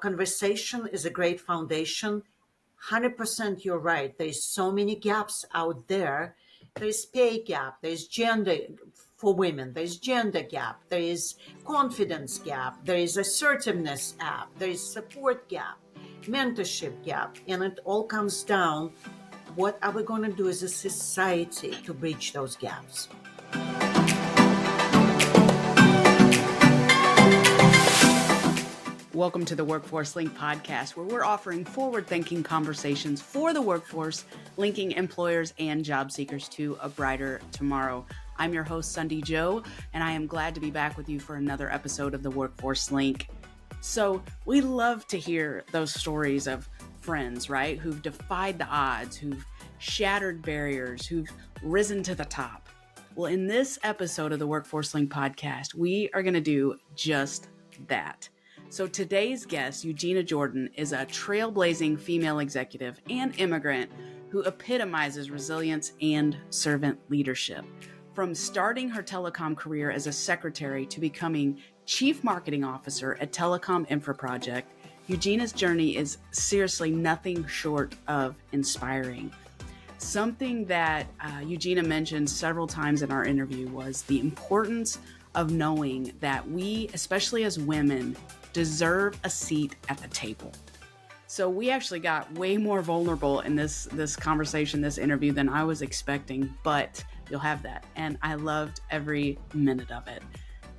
conversation is a great foundation. 100% you're right. There's so many gaps out there. There's pay gap, there's gender for women, there's gender gap, there is confidence gap, there is assertiveness gap, there is support gap, mentorship gap, and it all comes down, what are we going to do as a society to bridge those gaps? Welcome to the Workforce Link podcast, where we're offering forward-thinking conversations for the workforce, linking employers and job seekers to a brighter tomorrow. I'm your host, Sunday Joe, and I am glad to be back with you for another episode of the Workforce Link. So we love to hear those stories of friends, right, who've defied the odds, who've shattered barriers, who've risen to the top. Well, in this episode of the Workforce Link podcast, we are going to do just that. So today's guest, Eugina Jordan, is a trailblazing female executive and immigrant who epitomizes resilience and servant leadership. From starting her telecom career as a secretary to becoming chief marketing officer at Telecom Infra Project, Eugina's journey is seriously nothing short of inspiring. Something that Eugina mentioned several times in our interview was the importance of knowing that we, especially as women, deserve a seat at the table. So we actually got way more vulnerable in this conversation, this interview, than I was expecting, but you'll have that. And I loved every minute of it.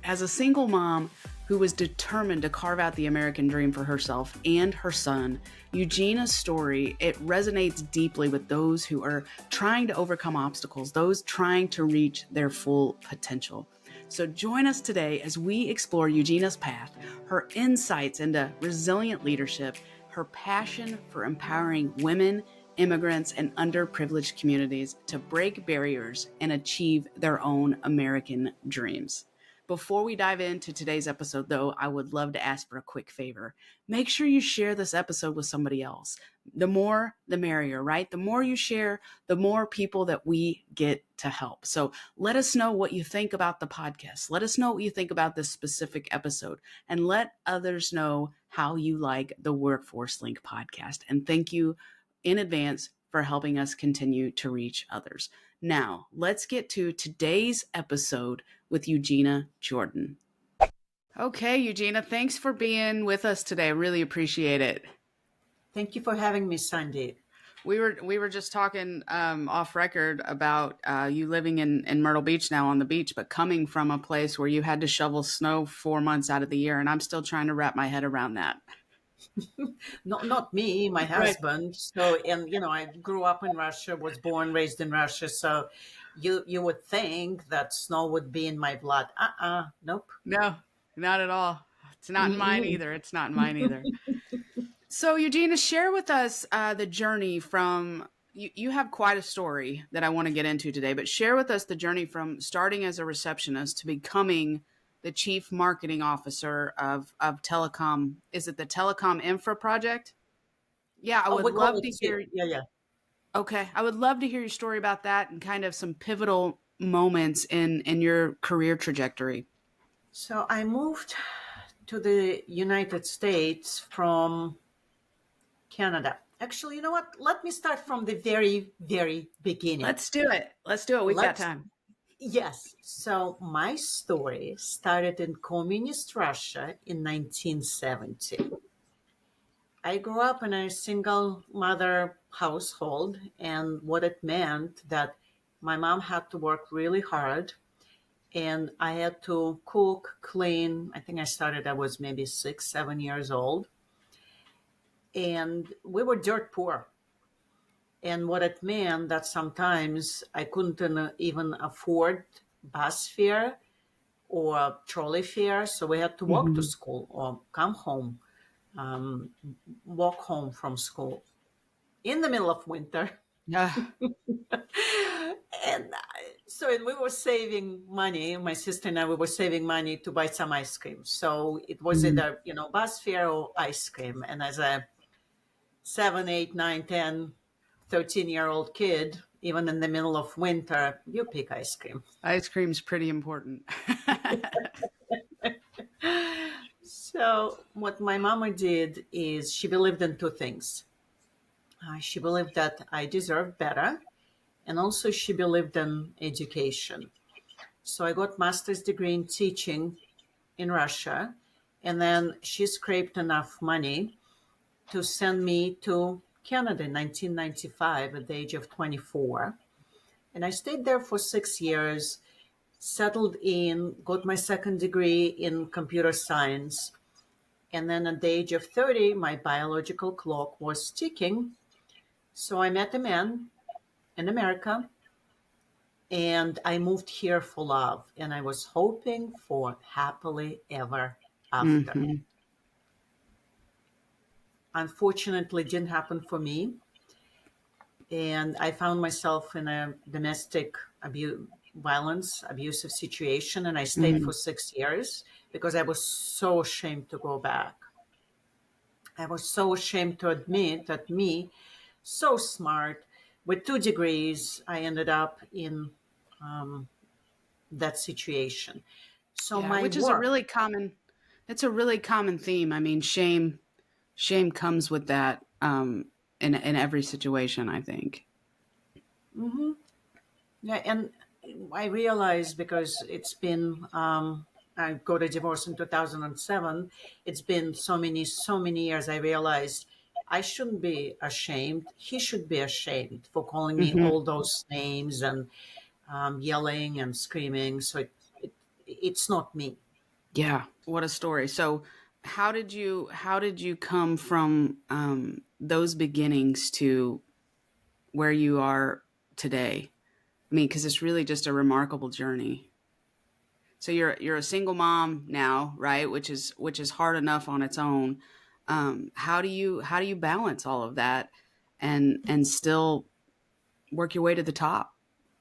As a single mom who was determined to carve out the American dream for herself and her son, Eugina's story, it resonates deeply with those who are trying to overcome obstacles, those trying to reach their full potential. So join us today as we explore Eugina's path, her insights into resilient leadership, her passion for empowering women, immigrants, and underprivileged communities to break barriers and achieve their own American dreams. Before we dive into today's episode, though, I would love to ask for a quick favor. Make sure you share this episode with somebody else. The more, the merrier, right? The more you share, the more people that we get to help. So let us know what you think about the podcast. Let us know what you think about this specific episode, and let others know how you like the Workforce Link podcast. And thank you in advance for helping us continue to reach others. Now, let's get to today's episode with Eugina Jordan. Okay, Eugina, thanks for being with us today. I really appreciate it. Thank you for having me, Sandy. We were just talking off record about you living in Myrtle Beach now on the beach, but coming from a place where you had to shovel snow 4 months out of the year, and I'm still trying to wrap my head around that. Not me, my husband. Right. So, and I grew up in Russia, was born, raised in Russia. So, you would think that snow would be in my blood. Nope. No, not at all. It's not in mine either. It's not in mine either. So, Eugina, share with us the journey from, you have quite a story that I want to get into today, but share with us the journey from starting as a receptionist to becoming the chief marketing officer of Telecom. Is it the Telecom Infra Project? Yeah, I would love to hear. Yeah. Okay, I would love to hear your story about that and kind of some pivotal moments in your career trajectory. So I moved to the United States from Canada. Actually, you know what? Let me start from the very, very beginning. Let's do it. We've got time. Yes. So my story started in communist Russia in 1970. I grew up in a single mother household, and what it meant that my mom had to work really hard, and I had to cook, clean. I think I was maybe 6, 7 years old, and we were dirt poor. And what it meant that sometimes I couldn't even afford bus fare or trolley fare. So we had to walk to school or come home, walk home from school in the middle of winter. Yeah. And we were saving money. My sister and I, we were saving money to buy some ice cream. So it was either, bus fare or ice cream. And as a 7, 8, 9, 10, 13-year-old kid, even in the middle of winter, you pick ice cream. Ice cream's pretty important. So, what my mama did is she believed in two things. She believed that I deserved better, and also she believed in education. So, I got master's degree in teaching in Russia, and then she scraped enough money to send me to Canada in 1995 at the age of 24. And I stayed there for 6 years, settled in, got my second degree in computer science. And then at the age of 30, my biological clock was ticking. So I met a man in America and I moved here for love. And I was hoping for happily ever after. Hmm. Unfortunately, it didn't happen for me. And I found myself in a domestic violence, abusive situation. And I stayed Hmm. for 6 years because I was so ashamed to go back. I was so ashamed to admit that me, so smart, with 2 degrees, I ended up in that situation. So Yeah, my which is a work, really common. It's a really common theme. I mean, shame comes with that in every situation, I think. yeah, and I realized because it's been, I got a divorce in 2007. It's been so many years. I realized I shouldn't be ashamed. He should be ashamed for calling me Hmm. all those names and yelling and screaming. So it's not me. Yeah, what a story. So, how did you come from those beginnings to where you are today? I mean, because it's really just a remarkable journey. So you're a single mom now, right? Which is hard enough on its own. How do you balance all of that and still work your way to the top?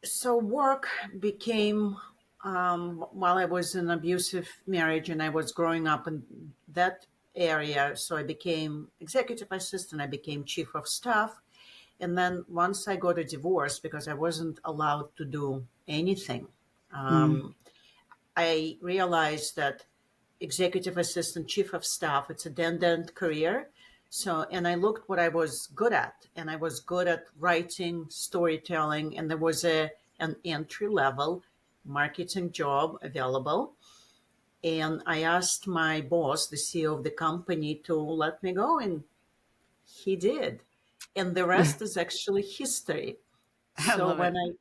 So work became while I was in an abusive marriage and I was growing up in that area. So I became executive assistant. I became chief of staff. And then once I got a divorce because I wasn't allowed to do anything, Mm, I realized that executive assistant, chief of staff, it's a dead-end career. So, and I looked what I was good at, and I was good at writing, storytelling, and there was an entry level marketing job available. And I asked my boss, the CEO of the company, to let me go, and he did. And the rest is actually history. I So love when it. I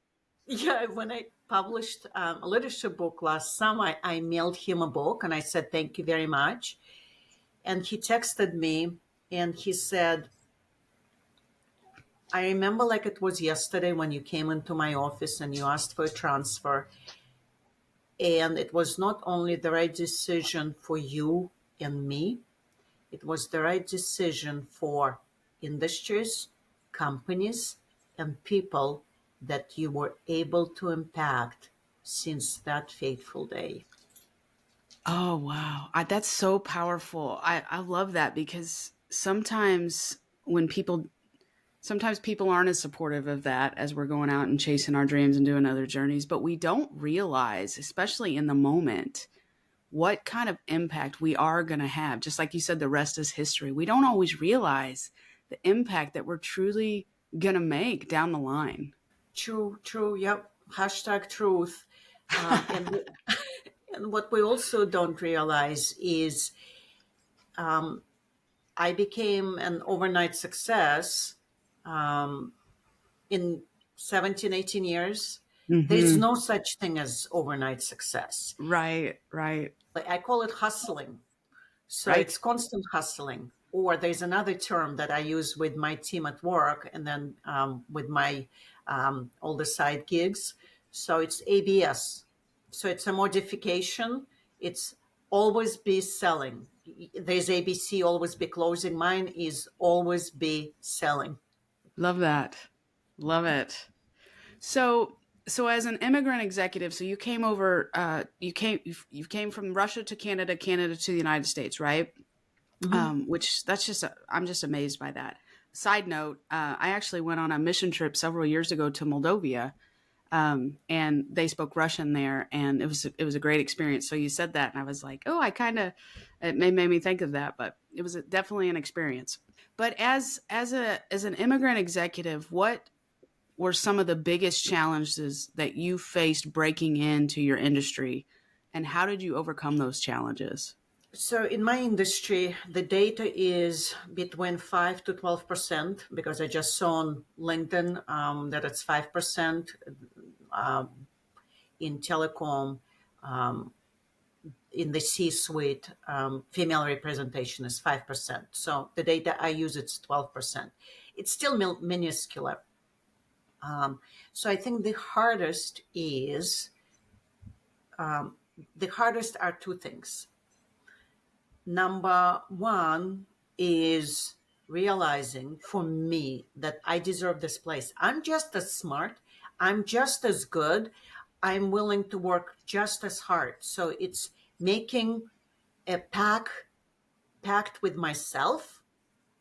yeah, when I published a leadership book last summer, I mailed him a book and I said, thank you very much. And he texted me and he said, I remember like it was yesterday when you came into my office and you asked for a transfer. And it was not only the right decision for you and me, it was the right decision for industries, companies, and people that you were able to impact since that fateful day. Oh wow, that's so powerful. I love that because sometimes people aren't as supportive of that as we're going out and chasing our dreams and doing other journeys, but we don't realize, especially in the moment, what kind of impact we are going to have. Just like you said, the rest is history. We don't always realize the impact that we're truly going to make down the line. True, true. Yep. Hashtag truth. And and what we also don't realize is I became an overnight success in 17, 18 years. There's Hmm. no such thing as overnight success. Right, right, I call it hustling. So right. it's constant hustling. Or there's another term that I use with my team at work and then with my all the side gigs. So it's ABS. So it's a modification. It's always be selling. There's ABC, always be closing. Mine is always be selling. Love that. Love it. So, so as an immigrant executive, so you came over, you came from Russia to Canada, Canada to the United States, right? Hmm. Which that's I'm just amazed by that. Side note, I actually went on a mission trip several years ago to Moldova, and they spoke Russian there, and it was a great experience. So you said that, and I was like, oh, it made me think of that, but it was definitely an experience. But as an immigrant executive, what were some of the biggest challenges that you faced breaking into your industry, and how did you overcome those challenges? So in my industry, the data is between 5 to 12%, because I just saw on LinkedIn that it's 5% in telecom. In the C-suite, female representation is 5%. So the data I use, it's 12%. It's still minuscule. So I think the hardest are two things. Number one is realizing for me that I deserve this place. I'm just as smart. I'm just as good. I'm willing to work just as hard. So it's making a pact with myself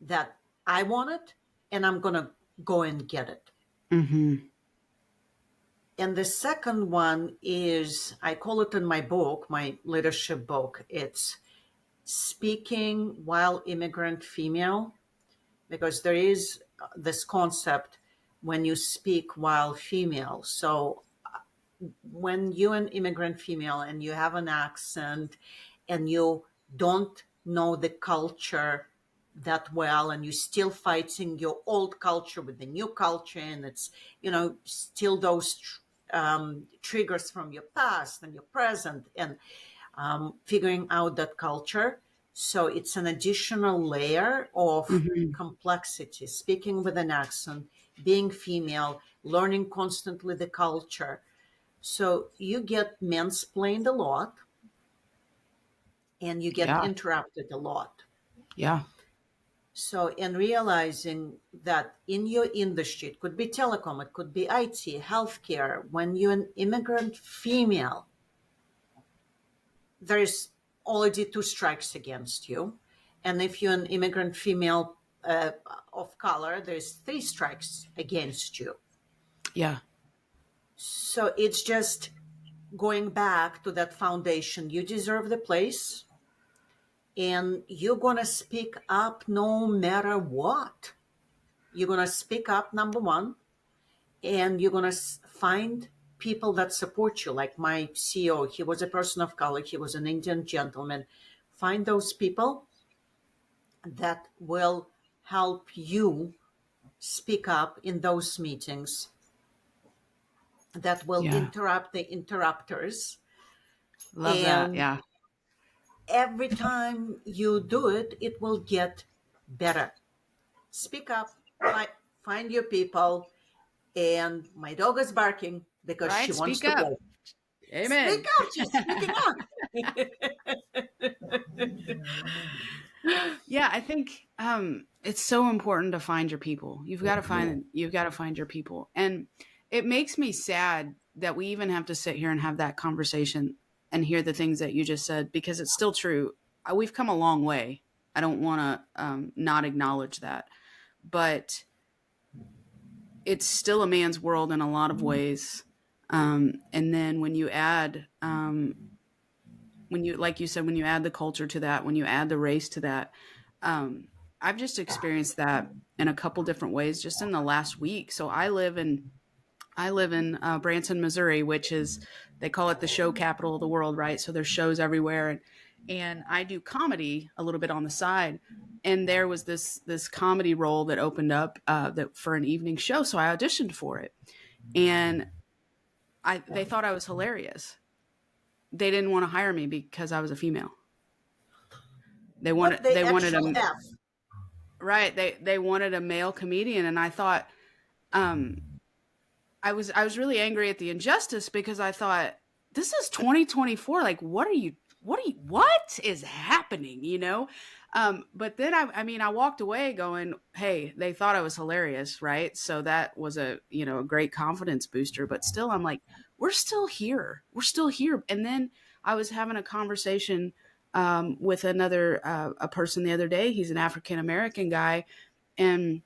that I want it and I'm going to go and get it. Mm-hmm. And the second one is, I call it in my book, my leadership book, it's speaking while immigrant female, because there is this concept when you speak while female. So when you're an immigrant female and you have an accent and you don't know the culture that well, and you're still fighting your old culture with the new culture, and it's, still those triggers from your past and your present, and figuring out that culture. So it's an additional layer of Mm-hmm. complexity, speaking with an accent, being female, learning constantly the culture. So you get mansplained a lot and you get Yeah. interrupted a lot. Yeah. So in realizing that in your industry, it could be telecom, it could be IT, healthcare, when you're an immigrant female, there's already two strikes against you. And if you're an immigrant female of color, there's three strikes against you. Yeah. So it's just going back to that foundation. You deserve the place and you're going to speak up no matter what. You're going to speak up, number one, and you're going to find people that support you. Like my CEO, he was a person of color, he was an Indian gentleman. Find those people that will help you speak up in those meetings, that will Yeah. interrupt the interrupters. Love that. And Yeah. every time you do it, it will get better. Speak up, find your people. And my dog is barking because she Right. wants Speak to up. go. Speak Amen. up. She's speaking up. Yeah, I think it's so important to find your people. You've got to find your people. And it makes me sad that we even have to sit here and have that conversation and hear the things that you just said, because it's still true. We've come a long way. I don't want to not acknowledge that. But it's still a man's world in a lot of ways. And then when you add when you, like you said, when you add the culture to that, when you add the race to that, um, I've just experienced that in a couple different ways just in the last week. So I live in Branson, Missouri, which is, they call it the show capital of the world, right? So there's shows everywhere, and I do comedy a little bit on the side. And there was this comedy role that opened up that for an evening show, so I auditioned for it, and they thought I was hilarious. They didn't want to hire me because I was a female. What the They wanted actual a F? right. They wanted a male comedian, and I thought, um, I was really angry at the injustice, because I thought, this is 2024. Like, what is happening? But then I mean, I walked away going, hey, they thought I was hilarious, right? So that was a great confidence booster. But still, I'm like, we're still here. We're still here. And then I was having a conversation with a person the other day. He's an African American guy, and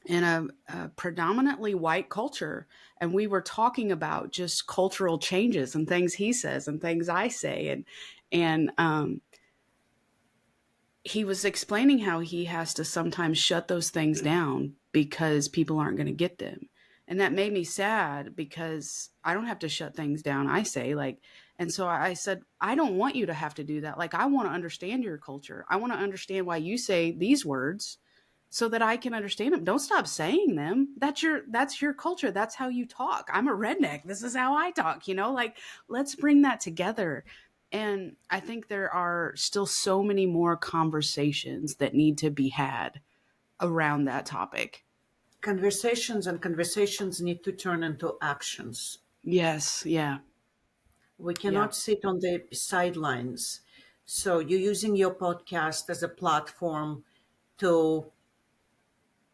in a predominantly white culture. And we were talking about just cultural changes and things he says and things I say. And he was explaining how he has to sometimes shut those things down because people aren't going to get them. And that made me sad because I don't have to shut things down, I say. Like, and so I said, I don't want you to have to do that. Like, I want to understand your culture. I want to understand why you say these words so that I can understand them. Don't stop saying them. That's your culture. That's how you talk. I'm a redneck. This is how I talk, like let's bring that together. And I think there are still so many more conversations that need to be had around that topic. Conversations and conversations need to turn into actions. Yes, yeah. We Yeah. cannot sit on the sidelines. So you're using your podcast as a platform to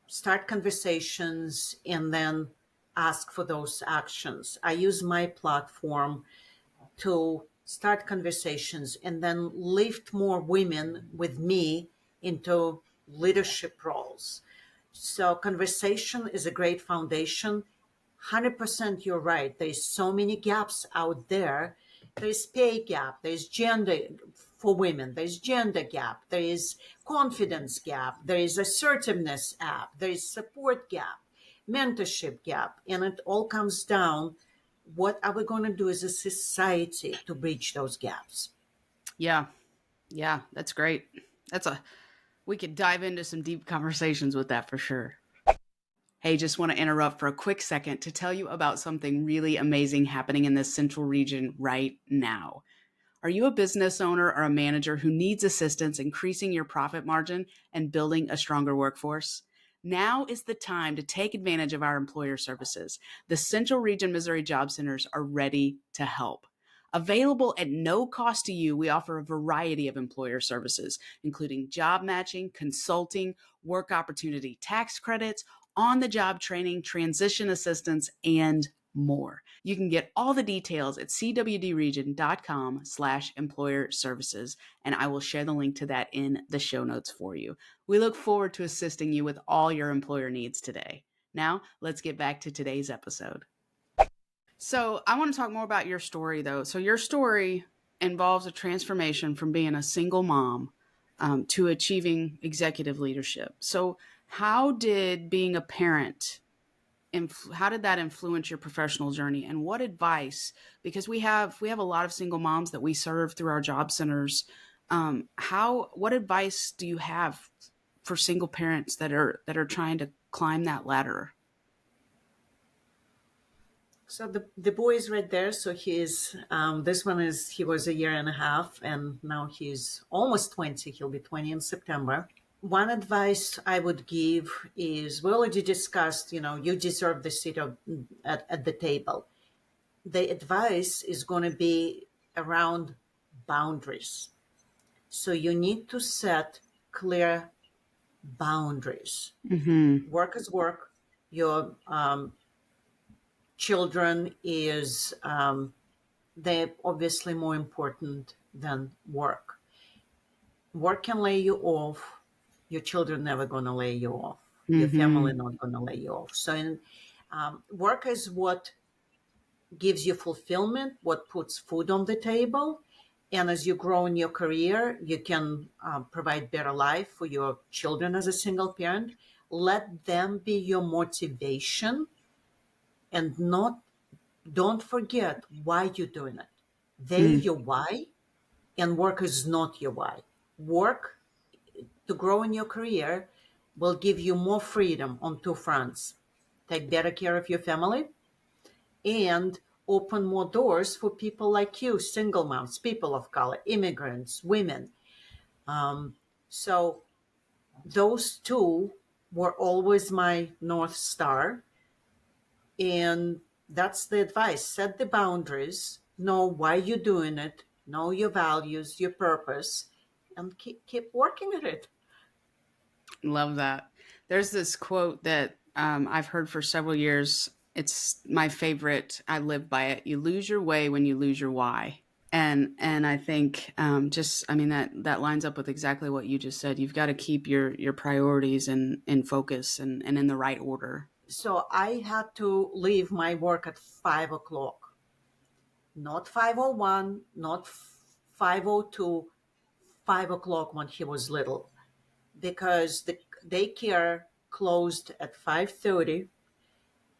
start conversations and then ask for those actions. I use my platform to start conversations and then lift more women with me into leadership roles. So conversation is a great foundation. 100% you're right. There's so many gaps out there. There's pay gap, there's gender for women, there's gender gap, there is confidence gap, there is assertiveness gap, there is support gap, mentorship gap, and it all comes down what are we going to do as a society to bridge those gaps. Yeah. Yeah, that's great. That's a We could dive into some deep conversations with that for sure. Hey, just want to interrupt for a quick second to tell you about something really amazing happening in this central region right now. Are you a business owner or a manager who needs assistance increasing your profit margin and building a stronger workforce? Now is the time to take advantage of our employer services. The Central Region Missouri Job Centers are ready to help. Available at no cost to you, we offer a variety of employer services, including job matching, consulting, work opportunity tax credits, on the job training, transition assistance, and more. You can get all the details at cwdregion.com/employer services, and I will share the link to that in the show notes for you. We look forward to assisting you with all your employer needs today. Now, let's get back to today's episode. So, I want to talk more about your story, though. So, your story involves a transformation from being a single mom to achieving executive leadership. So, how did being a parent how did that influence your professional journey, and what advice, because we have a lot of single moms that we serve through our job centers, how what advice do you have for single parents that are trying to climb that ladder? So the boy is right there. So this one is, he was a year and a half and now he's almost 20. He'll be 20 in September. One advice I would give is, we already discussed, you deserve the seat at the table. The advice is going to be around boundaries. So you need to set clear boundaries. Mm-hmm. Work is work. Your children is they're obviously more important than work. Work can lay you off. Your children never going to lay you off. Your family Mm-hmm. not going to lay you off. So work is what gives you fulfillment, what puts food on the table. And as you grow in your career, you can provide better life for your children as a single parent. Let them be your motivation, and not don't forget why you're doing it. They Mm-hmm. your why, and work is not your why. Work to grow in your career will give you more freedom on two fronts. Take better care of your family and open more doors for people like you, single moms, people of color, immigrants, women. So those two were always my North Star. And that's the advice. Set the boundaries, know why you're doing it, know your values, your purpose, and keep working at it. Love that. There's this quote that I've heard for several years. It's my favorite. I live by it. You lose your way when you lose your why. And I think just I mean that lines up with exactly what you just said. You've got to keep your priorities in focus and in the right order. So I had to leave my work at 5 o'clock, not 5:01, not 5:02, 5 o'clock when he was little, because the daycare closed at 5:30,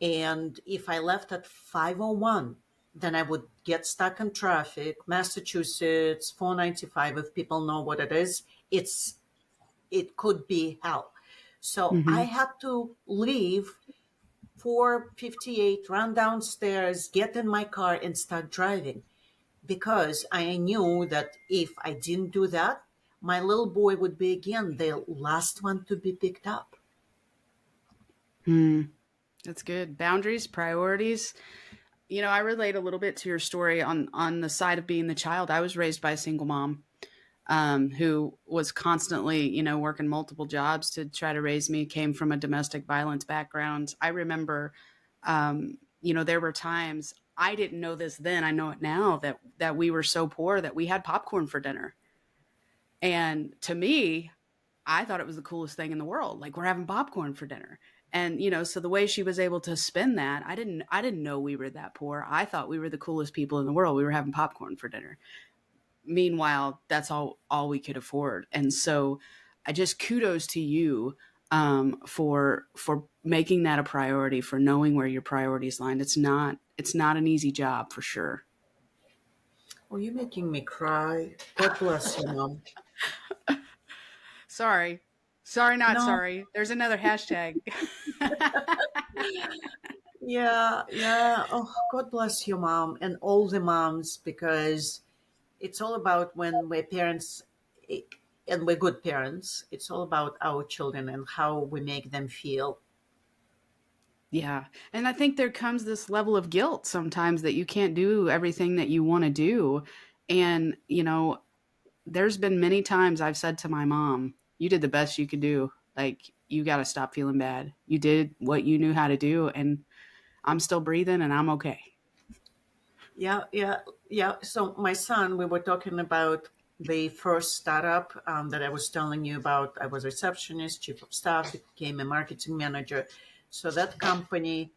and if I left at 5:01, then I would get stuck in traffic. Massachusetts 495, if people know what it is, it could be hell. So I Hmm. had to leave 4:58, run downstairs, get in my car, and start driving, because I knew that if I didn't do that, my little boy would be again the last one to be picked up. Hmm. That's good. Boundaries, priorities. I relate a little bit to your story on the side of being the child. I was raised by a single mom who was constantly, working multiple jobs to try to raise me. Came from a domestic violence background. I remember, there were times I didn't know this then. I know it now that we were so poor that we had popcorn for dinner. And to me, I thought it was the coolest thing in the world. Like we're having popcorn for dinner. And so the way she was able to spin that, I didn't know we were that poor. I thought we were the coolest people in the world. We were having popcorn for dinner. Meanwhile, that's all we could afford. And so I just kudos to you for making that a priority, for knowing where your priorities lie. It's not an easy job for sure. Oh, you're making me cry. God bless you, Mom. Sorry. Sorry, not No, sorry. There's another hashtag. yeah, yeah. Oh, God bless you, Mom, and all the moms, because it's all about when we're parents, eh, and we're good parents. It's all about our children and how we make them feel. Yeah. And I think there comes this level of guilt sometimes that you can't do everything that you want to do. And, there's been many times I've said to my mom, you did the best you could do. Like, you got to stop feeling bad. You did what you knew how to do. And I'm still breathing and I'm okay. Yeah, yeah, yeah. So my son, we were talking about the first startup that I was telling you about. I was receptionist, chief of staff, became a marketing manager. So that company,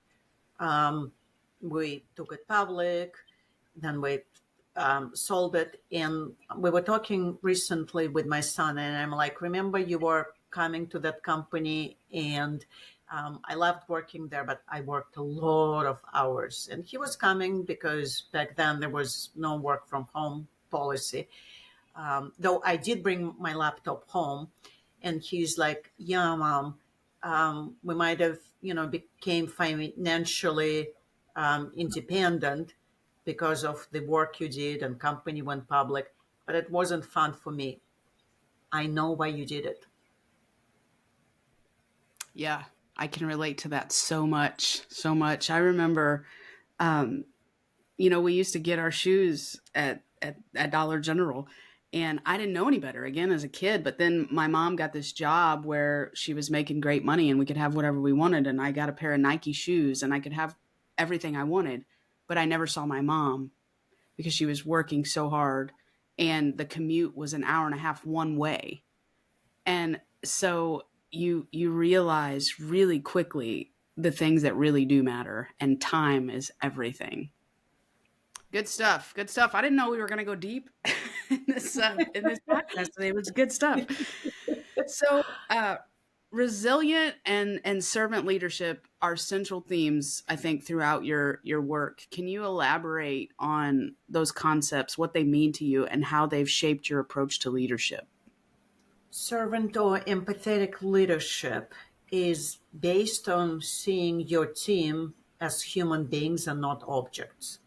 we took it public, then we sold it. And we were talking recently with my son, and I'm like, remember you were coming to that company, and I loved working there, but I worked a lot of hours. And he was coming because back then there was no work from home policy. Though I did bring my laptop home, and he's like, "Yeah, Mom, we might have, became financially independent because of the work you did and company went public, but it wasn't fun for me. I know why you did it." Yeah. I can relate to that so much, so much. I remember, um, we used to get our shoes at Dollar General, and I didn't know any better again as a kid. But then my mom got this job where she was making great money and we could have whatever we wanted. And I got a pair of Nike shoes and I could have everything I wanted. But I never saw my mom because she was working so hard and the commute was an hour and a half one way. And so you realize really quickly the things that really do matter, and time is everything. Good stuff. Good stuff. I didn't know we were going to go deep in this podcast today. It was good stuff. So, resilient and servant leadership are central themes, I think, throughout your work. Can you elaborate on those concepts, what they mean to you, and how they've shaped your approach to leadership? Servant or empathetic leadership is based on seeing your team as human beings and not objects.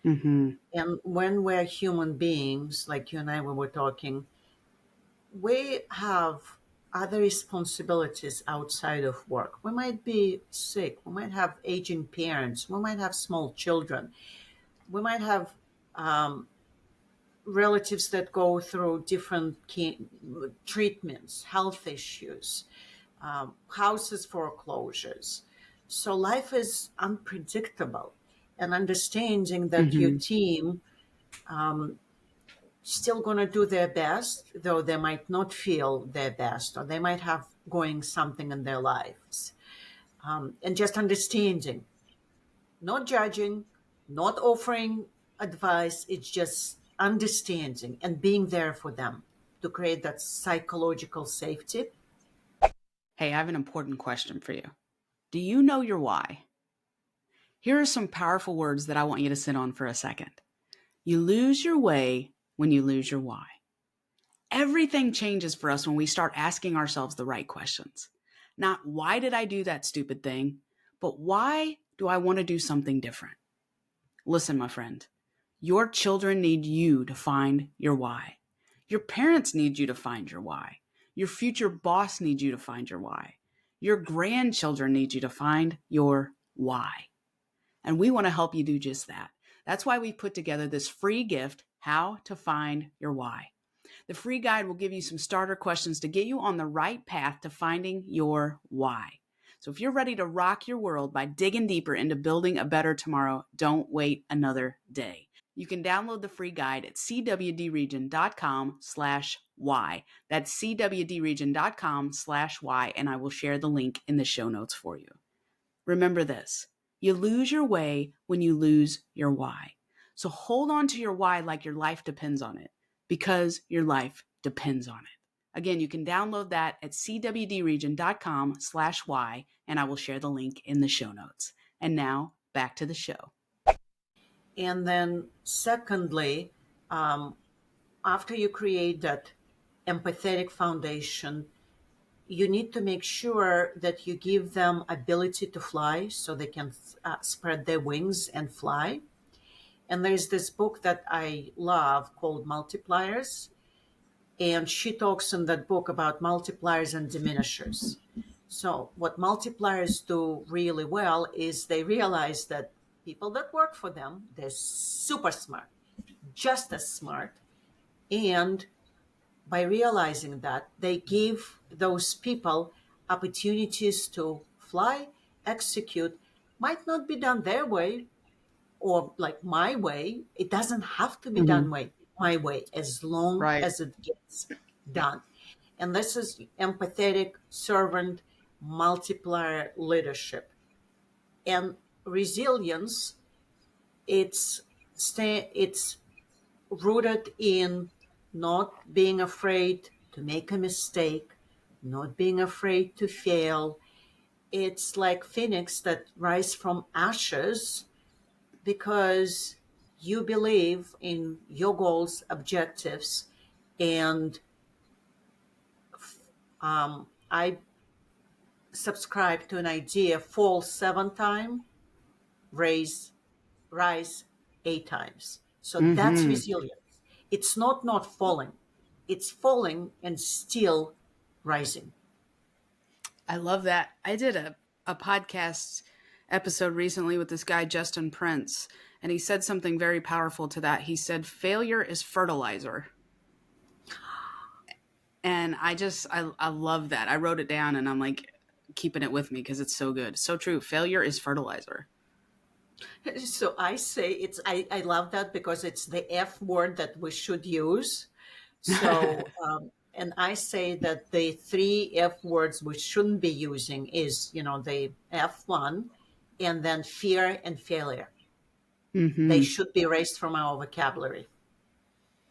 Hmm. And when we're human beings, like you and I, we were talking, we have other responsibilities outside of work. We might be sick. We might have aging parents. We might have small children. We might have relatives that go through different treatments, health issues, houses foreclosures. So life is unpredictable. And understanding that your Hmm. team still going to do their best, though they might not feel their best, or they might have going something in their lives. And just understanding, not judging, not offering advice. It's just understanding and being there for them to create that psychological safety. Hey, I have an important question for you. Do you know your why? Here are some powerful words that I want you to sit on for a second. You lose your way when you lose your why. Everything changes for us when we start asking ourselves the right questions. Not why did I do that stupid thing, but why do I want to do something different? Listen, my friend, your children need you to find your why. Your parents need you to find your why. Your future boss needs you to find your why. Your grandchildren need you to find your why. And we want to help you do just that. That's why we put together this free gift, How to Find Your Why. The free guide will give you some starter questions to get you on the right path to finding your why. So if you're ready to rock your world by digging deeper into building a better tomorrow, don't wait another day. You can download the free guide at cwdregion.com/why. That's cwdregion.com/why, and I will share the link in the show notes for you. Remember this, you lose your way when you lose your why. So hold on to your why like your life depends on it, because your life depends on it. Again, you can download that at cwdregion.com/why, and I will share the link in the show notes. And now back to the show. And then, secondly, after you create that empathetic foundation, you need to make sure that you give them ability to fly so they can spread their wings and fly. And there's this book that I love called Multipliers. And she talks in that book about multipliers and diminishers. So what multipliers do really well is they realize that people that work for them, they're super smart, just as smart. And by realizing that, they give those people opportunities to fly, execute, might not be done their way or like my way. It doesn't have to be done my way as long Right. as it gets done. And this is empathetic servant multiplier leadership. And resilience, it's rooted in not being afraid to make a mistake, not being afraid to fail. It's like phoenix that rise from ashes because you believe in your goals, objectives, and I subscribe to an idea: fall 7 times, rise 8 times. So that's resilience. It's not falling; it's falling and still rising. I love that. I did a podcast episode recently with this guy, Justin Prince, and he said something very powerful to that. He said, failure is fertilizer. And I love that. I wrote it down and I'm like keeping it with me because it's so good. So true. Failure is fertilizer. So I say I love that because it's the F word that we should use. So, and I say that the 3 F words we shouldn't be using is, the F1 and then fear and failure. They should be erased from our vocabulary.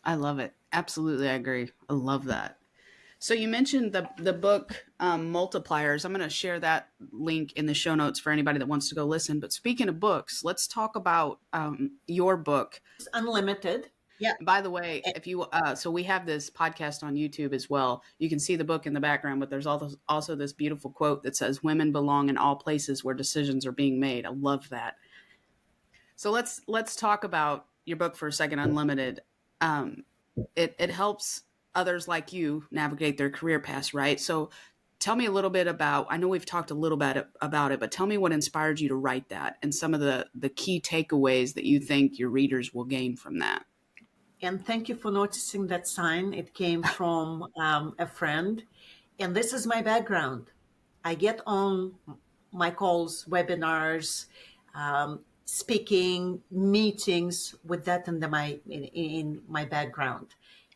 I love it. Absolutely. I agree. I love that. So you mentioned the book Multipliers. I'm going to share that link in the show notes for anybody that wants to go listen. But speaking of books, let's talk about your book. It's unlimited. Yeah. By the way, if you so we have this podcast on YouTube as well. You can see the book in the background, but there's also this beautiful quote that says, "Women belong in all places where decisions are being made." I love that. So let's talk about your book for a second, Unlimited. It helps others like you navigate their career paths, right? So tell me a little bit about, I know we've talked a little bit about it, but tell me what inspired you to write that and some of the key takeaways that you think your readers will gain from that. And thank you for noticing that sign. It came from a friend. And this is my background. I get on my calls, webinars, speaking, meetings with that in my background.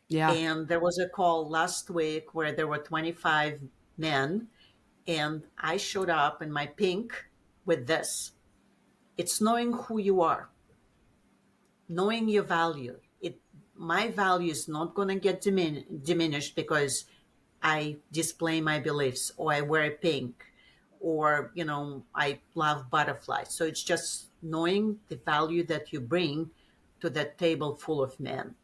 Yeah, And there was a call last week where there were 25 men, and I showed up in my pink with this. It's knowing who you are, knowing your value. My value is not going to get diminished because I display my beliefs or I wear pink or, I love butterflies. So it's just knowing the value that you bring to that table full of men.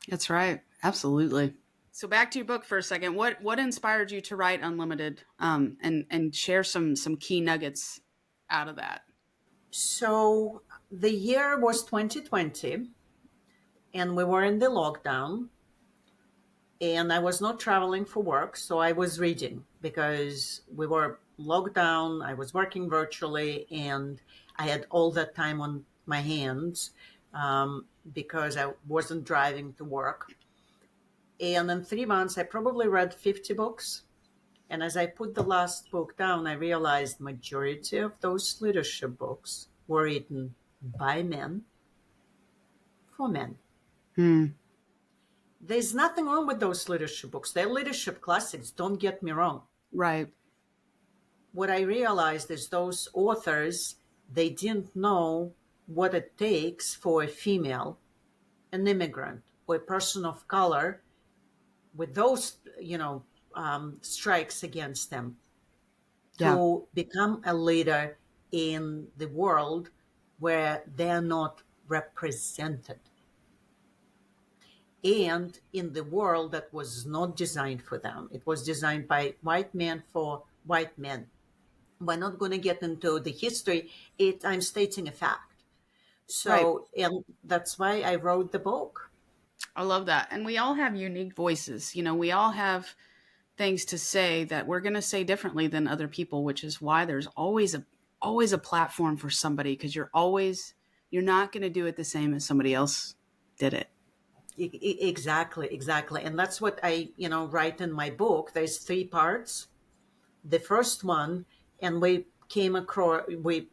that's right. Absolutely. So back to your book for a second. What inspired you to write Unlimited? And share some key nuggets out of that. So the year was 2020 and we were in the lockdown and I was not traveling for work. So I was reading because we were locked down. I was working virtually and I had all that time on my hands because I wasn't driving to work. And in 3 months, I probably read 50 books. And as I put the last book down, I realized majority of those leadership books were written by men for men. Hmm. There's nothing wrong with those leadership books. They're leadership classics, don't get me wrong. Right. What I realized is those authors, they didn't know what it takes for a female, an immigrant, or a person of color with those, strikes against them Yeah. to become a leader in the world where they're not represented and in the world that was not designed for them. It was designed by white men for white men. We're not going to get into the history. I'm stating a fact. Right. So, and that's why I wrote the book. I love that. And we all have unique voices. We all have things to say that we're going to say differently than other people, which is why there's always a platform for somebody, because you're not going to do it the same as somebody else did it. Exactly. And that's what I, write in my book. There's three parts. The first one, and we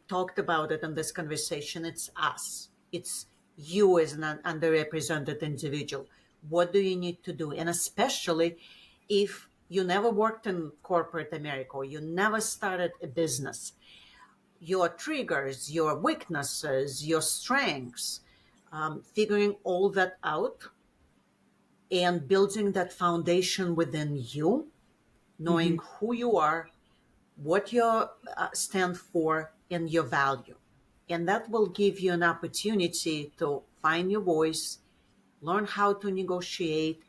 talked about it in this conversation, it's us. It's you as an underrepresented individual. What do you need to do? And especially if you never worked in corporate America or you never started a business, your triggers, your weaknesses, your strengths, figuring all that out and building that foundation within you, knowing Hmm. who you are, what you stand for, and your value. And that will give you an opportunity to find your voice, learn how to negotiate,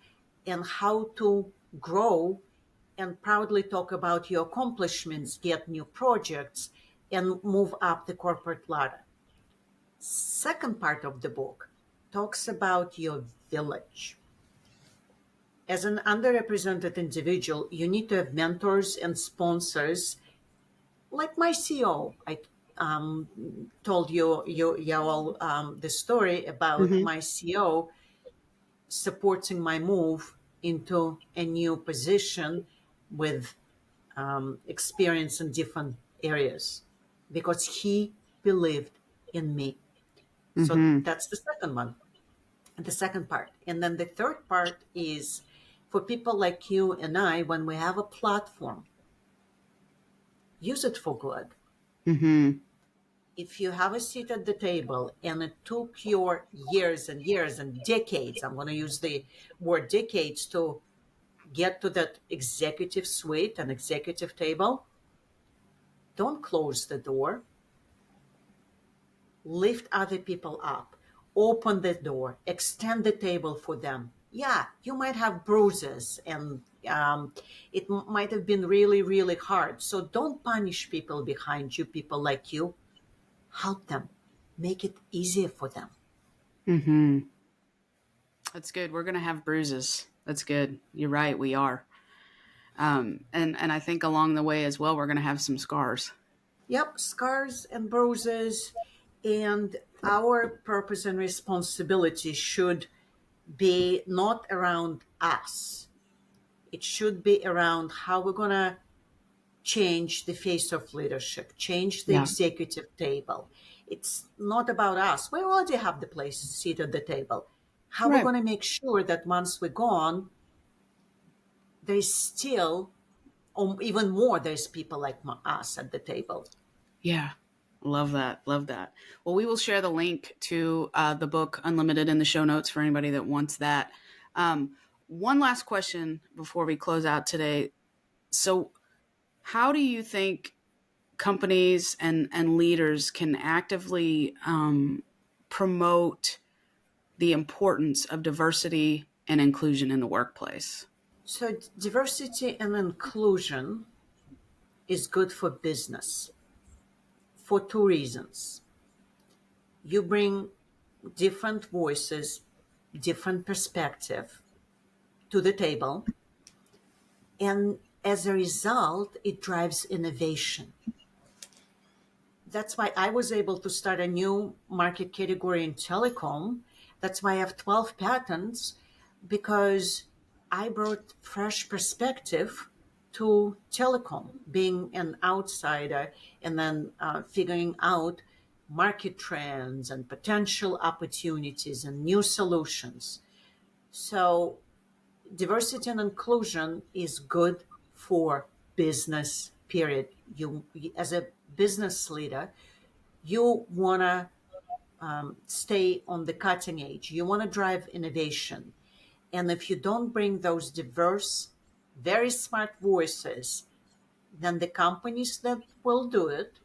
and how to grow and proudly talk about your accomplishments, get new projects, and move up the corporate ladder. Second part of the book talks about your village. As an underrepresented individual, you need to have mentors and sponsors like my CEO. I told you all the story about Hmm. my CEO supporting my move into a new position with experience in different areas because he believed in me. So Hmm. that's the second one, the second part. And then the third part is for people like you and I, when we have a platform, use it for good. Hmm. If you have a seat at the table and it took your years and years and decades, I'm going to use the word decades to get to that executive suite and executive table, don't close the door. Lift other people up. Open the door. Extend the table for them. Yeah, you might have bruises and it might have been really, really hard. So don't punish people behind you, people like you. Help them. Make it easier for them. Hmm. That's good. We're going to have bruises. That's good. You're right. We are. And I think along the way as well, we're going to have some scars. Yep, scars and bruises. And our purpose and responsibility should be not around us. It should be around how we're going to change the face of leadership, change the Yeah. executive table. It's not about us. We already have the place seat at the table. How we're Right. going to make sure that once we're gone, there's still, or even more, there's people like us at the table. Yeah. Love that. Love that. Well, we will share the link to the book Unlimited in the show notes for anybody that wants that. One last question before we close out today. So, how do you think companies and leaders can actively promote the importance of diversity and inclusion in the workplace? So, diversity and inclusion is good for business for two reasons. You bring different voices, different perspective to the table, and as a result, it drives innovation. That's why I was able to start a new market category in telecom. That's why I have 12 patents, because I brought fresh perspective to telecom, being an outsider and then figuring out market trends and potential opportunities and new solutions. So diversity and inclusion is good for business, period. You, as a business leader, you want to stay on the cutting edge. You want to drive innovation. And if you don't bring those diverse, very smart voices, then the companies that will do it,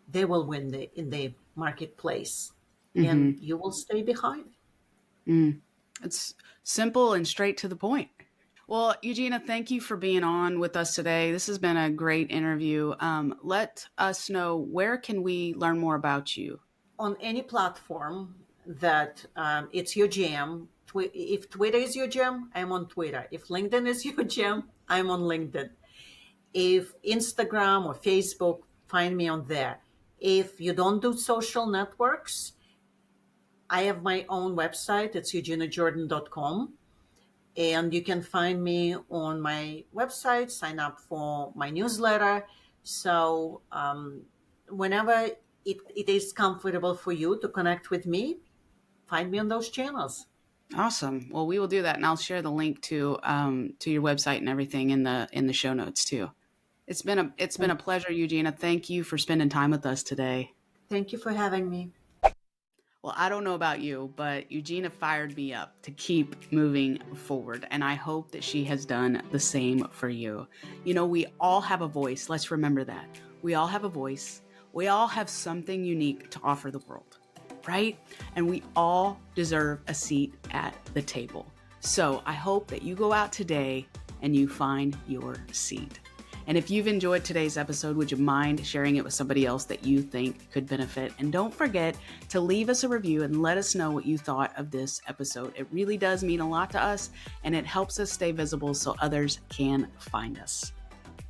they will win in the marketplace, and Mm-hmm. you will stay behind. Mm. It's simple and straight to the point. Well, Eugenia, thank you for being on with us today. This has been a great interview. Let us know, where can we learn more about you? On any platform that it's your jam. If Twitter is your jam, I'm on Twitter. If LinkedIn is your jam, I'm on LinkedIn. If Instagram or Facebook, find me on there. If you don't do social networks, I have my own website. It's eugenajordan.com. And you can find me on my website, sign up for my newsletter. So whenever it is comfortable for you to connect with me, find me on those channels. Awesome. Well, we will do that, and I'll share the link to your website and everything in the show notes too. It's been a pleasure, Eugenia. Thank you for spending time with us today. Thank you for having me. Well, I don't know about you, but Eugenia fired me up to keep moving forward, and I hope that she has done the same for you. You know, we all have a voice. Let's remember that. We all have a voice. We all have something unique to offer the world, right? And we all deserve a seat at the table. So I hope that you go out today and you find your seat. And if you've enjoyed today's episode, would you mind sharing it with somebody else that you think could benefit? And don't forget to leave us a review and let us know what you thought of this episode. It really does mean a lot to us, and it helps us stay visible so others can find us.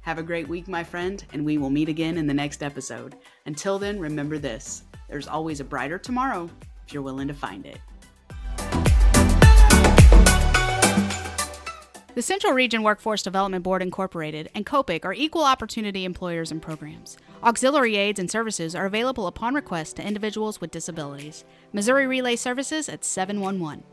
Have a great week, my friend, and we will meet again in the next episode. Until then, remember this: there's always a brighter tomorrow if you're willing to find it. The Central Region Workforce Development Board Incorporated and COPIC are equal opportunity employers and programs. Auxiliary aids and services are available upon request to individuals with disabilities. Missouri Relay Services at 711.